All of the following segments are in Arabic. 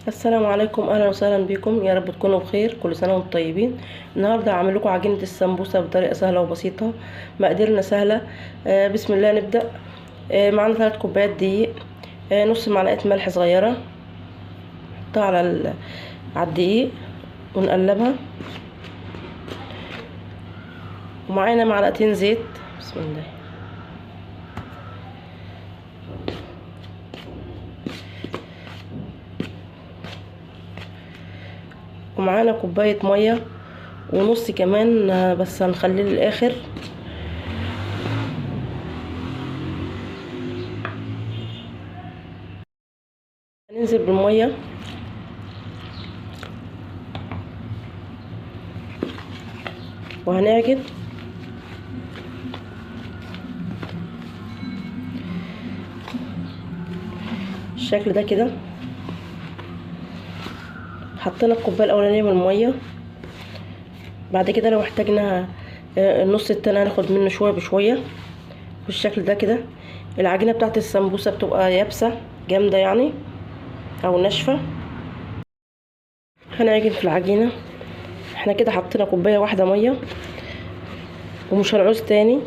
السلام عليكم، اهلا وسهلا بكم. يا رب تكونوا بخير، كل سنه وانتم طيبين. النهارده هعمل لكم عجينه السمبوسه بطريقه سهله وبسيطه. مقاديرنا سهله. بسم الله نبدا. معانا 3 كوبايات دقيق، نص معلقه ملح صغيره. نحطها على الدقيق ونقلبها. ومعانا معلقتين زيت. بسم الله. ومعانا كوبايه ميه ونص كمان، بس هنخليه للاخر. هننزل بالميه وهنعجن. الشكل ده كده. حطينا الكوبايه الاولانيه من الميه. بعد كده لو احتاجنا النص التاني هناخد منه شويه بشويه بالشكل ده كده. العجينه بتاعت السمبوسه بتبقى يابسه جامده يعني، او ناشفه. هنعجن في العجينه. احنا كده حطينا كوبايه واحده ميه ومش هنعوز تاني.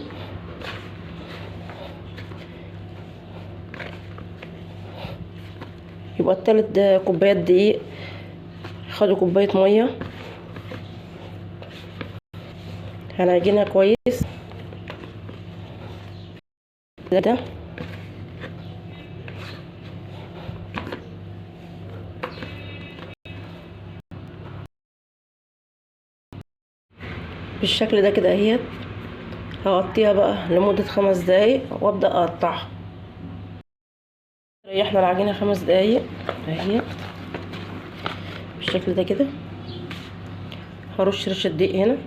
يبقى التلت كوبايات دقيق خدوا كوبايه ميه. هنعجنها كويس ده. بالشكل ده كده اهي. هغطيها بقى لمدة 5 دقايق وابدأ اقطعها. ريحنا العجينة 5 دقايق اهي بالشكل ده كده. هرش رشة دقيق هنا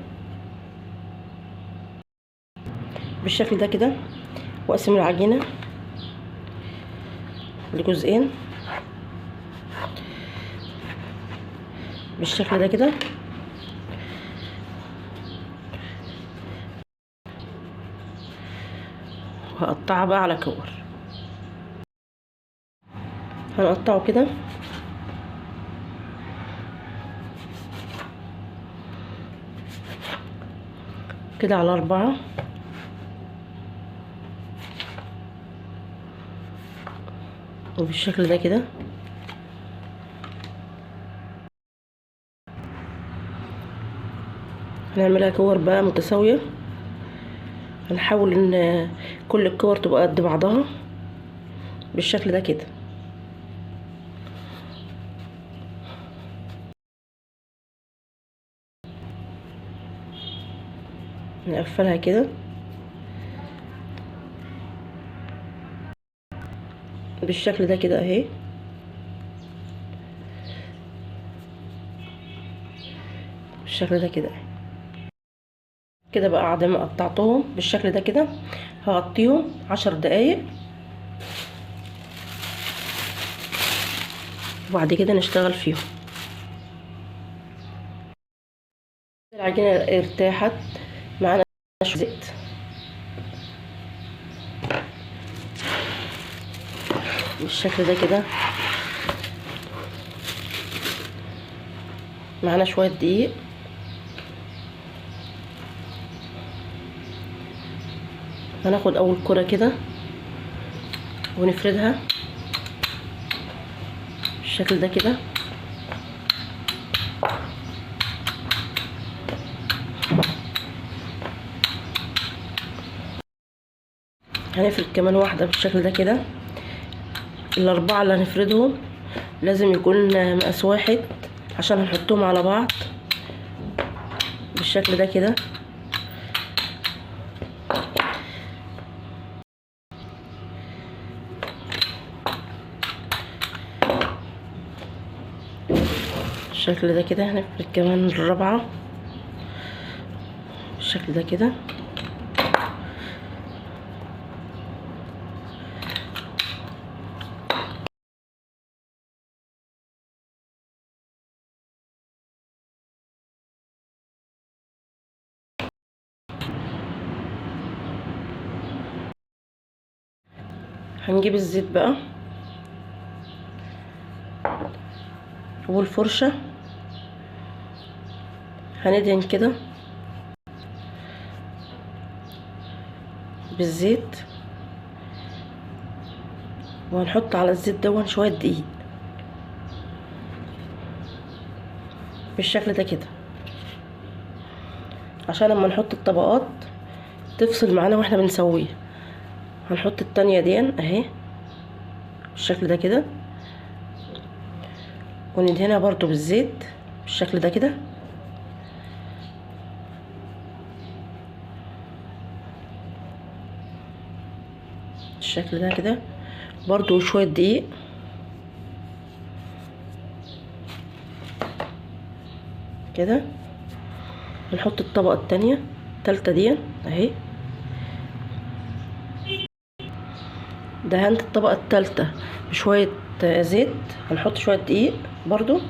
بالشكل ده كده، واقسم العجينة لجزئين بالشكل ده كده. وهقطعها بقى على كور. هنقطعه كده كده على 4. وبالشكل ده كده. هنعملها كور بقى متساوية. هنحاول ان كل الكور تبقى قد بعضها بالشكل ده كده. نقفلها كده بالشكل ده كده اهي. بالشكل ده كده اهي. كده بقى بعد ما قطعتهم بالشكل ده كده هغطيهم 10 دقايق. وبعد كده نشتغل فيهم. العجينة ارتاحت معانا شوية زيت. بالشكل ده كده. معانا شوية دقيق. هناخد اول كرة كده ونفردها بالشكل ده كده. هنفرد كمان واحدة بالشكل ده كده. ال4 اللي هنفردهم لازم يكون مقاس واحد عشان هنحطهم على بعض بالشكل ده كده. بالشكل ده كده. هنفرد كمان الرابعة بالشكل ده كده. هنجيب الزيت بقى والفرشة هندهن كده بالزيت، وهنحط على الزيت دون شوية دقيق بالشكل ده كده، عشان لما نحط الطبقات تفصل معانا واحنا بنسويها. هنحط التانية دي اهي بالشكل ده كده، وندهنها برضو بالزيت بالشكل ده كده. بالشكل ده كده برضو شوية دقيق كده. هنحط الطبقة التانية التالتة دي اهي. دهنت الطبقة التالتة بشوية زيت، هنحط شوية دقيق برضو.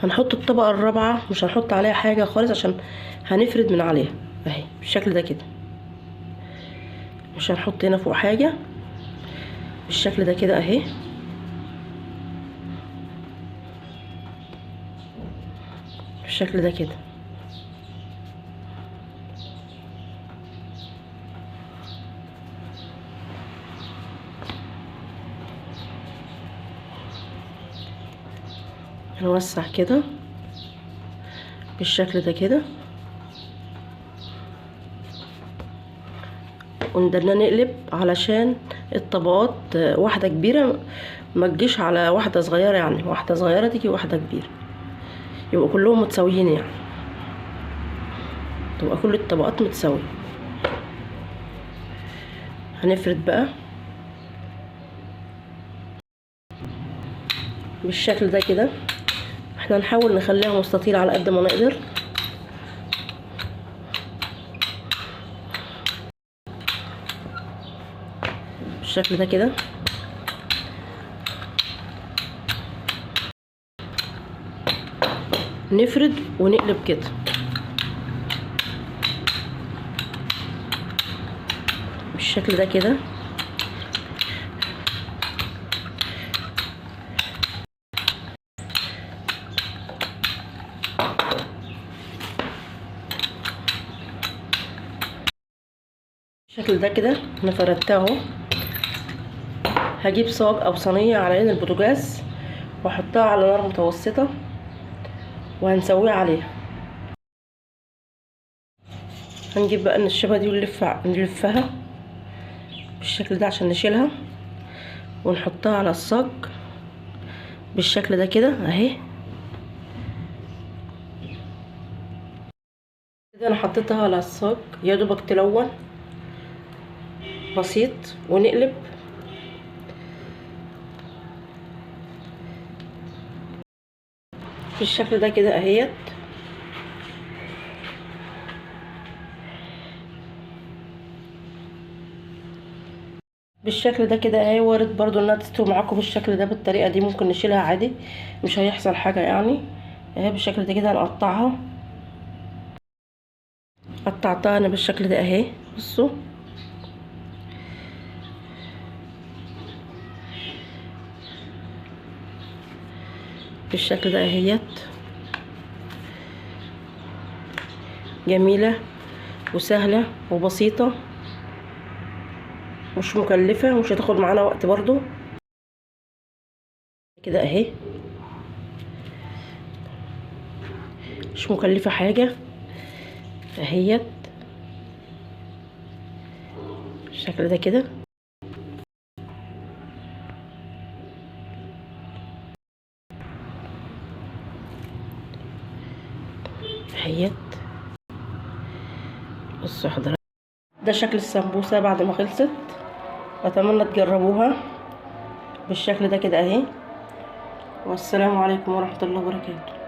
هنحط الطبقة الرابعة مش هنحط عليها حاجة خالص عشان هنفرد من عليها اهي بالشكل ده كده. مش هنحط هنا فوق حاجة بالشكل ده كده اهي. بالشكل ده كده. هنوسع كده بالشكل ده كده، وندنا نقلب علشان الطبقات واحدة كبيرة ما تجيش على واحدة صغيرة، يعني واحدة صغيرة تيجي واحدة كبيرة، يبقى كلهم متساويين، يعني تبقى كل الطبقات متساوية. هنفرد بقى بالشكل ده كده. احنا هنحاول نخليها مستطيلة على قد ما نقدر. بالشكل ده كده. نفرد ونقلب كده بالشكل ده كده. بالشكل ده كده انا فردتها اهو. هجيب صاج او صينيه على عين البوتاجاز واحطها على نار متوسطه وهنسويها عليها. هنجيب بقى النشابه دي ونلفها بالشكل ده عشان نشيلها، ونحطها على الصاج بالشكل ده كده اهي. كده انا حطيتها على الصاج يا دوبك تلون بسيط، ونقلب بالشكل ده كده اهيت. بالشكل ده كده اهي. وارد برضو انها تستوي معاكم بالشكل ده بالطريقه دي، ممكن نشيلها عادي مش هيحصل حاجه يعني اهي. بالشكل ده كده هنقطعها. قطعتها انا بالشكل ده اهي. بصوا بالشكل ده اهيت. جميله وسهله وبسيطه، مش مكلفه ومش هتاخد معانا وقت برضو كده اهي. مش مكلفه حاجه اهيت بالشكل ده كده اهيت. بصوا حضرتك ده شكل السمبوسه بعد ما خلصت. اتمنى تجربوها بالشكل ده كده اهي. والسلام عليكم ورحمه الله وبركاته.